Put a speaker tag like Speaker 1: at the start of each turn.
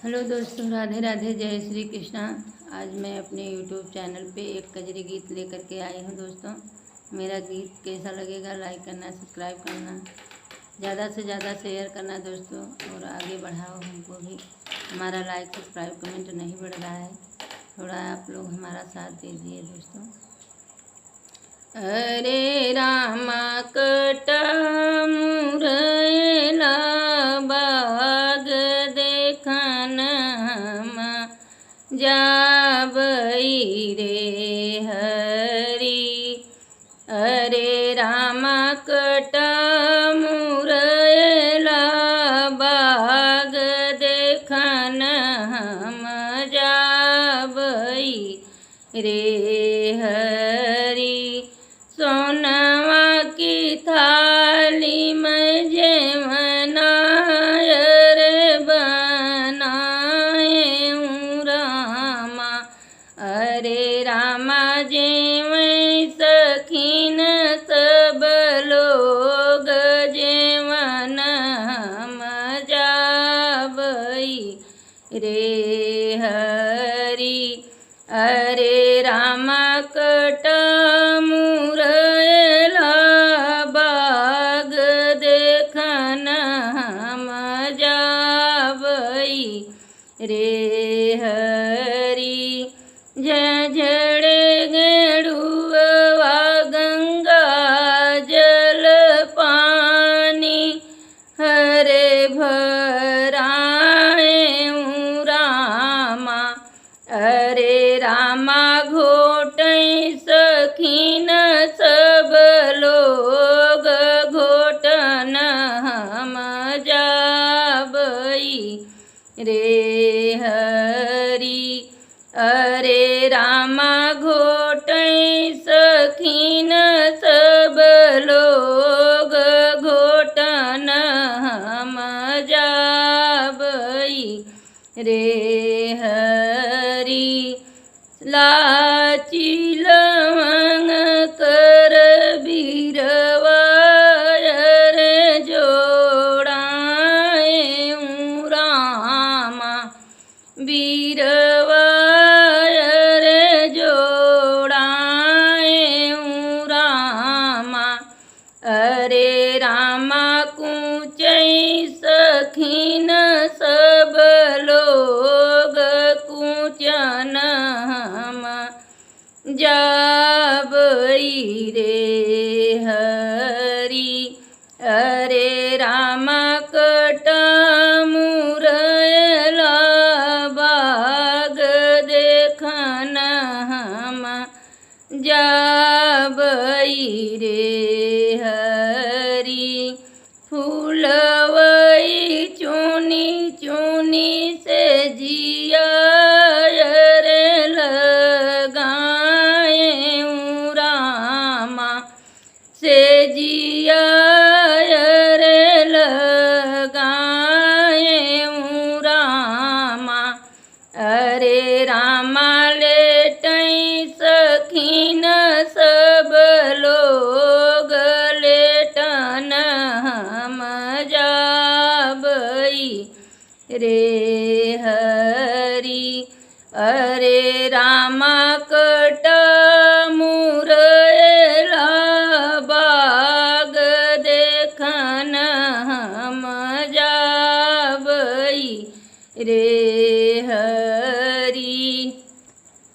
Speaker 1: Hello दोस्तों, राधे राधे, जय श्री कृष्णा। आज मैं अपने यूट्यूब चैनल पे एक कजरी गीत लेकर के आई हूँ। दोस्तों, मेरा गीत कैसा लगेगा लाइक करना, सब्सक्राइब करना, ज़्यादा से ज़्यादा शेयर करना दोस्तों, और आगे बढ़ाओ हमको भी। हमारा लाइक सब्सक्राइब कमेंट नहीं बढ़ रहा है, थोड़ा आप लोग हमारा साथ दीजिए दोस्तों। अरे रामा कटा मुरैला बाग देखन जाबई रे हरी। अरे रामा कटा मुरैला बाग देखन हम जाबई रे हरी। सोनवा की थाली में जेवनाय रे बनाए रामा। अरे रामा जेवै सखीन सब लोग जेवन हम जाबई रे हरी। अरे रामा कटा मुरैला बाग देखन हम जाबई रे हरी। झझड़े गेड़ुआ गंगा जल पानी हरे भराए रामा। अरे रामा घोटै सखीन सब लोग घोटन हम जाबई रे हरी। अरे रामा घोटै सखीन सब लोग घोटन हम जाबई रे हरी। लाची लवंग कर बीरवा रे जोड़ाए रामा। बीरवा रे जोड़ाए रामा। अरे रामा कूचै सखीन सब लोग कूचन हम जाबई रे हरी। अरे रामा कटा मुरैला बाग देखन हम जाबई रे हरी। फूलवई चुनी चुनी से जिया रे लगाए रामा। से जिया रे लगाए रामा। अरे रामा लेटै सखीन सब लोग लेटन हम जाबई रे हरी। अरे रामा कटा मुरैला बाग देखन हम जाबई रे हरी।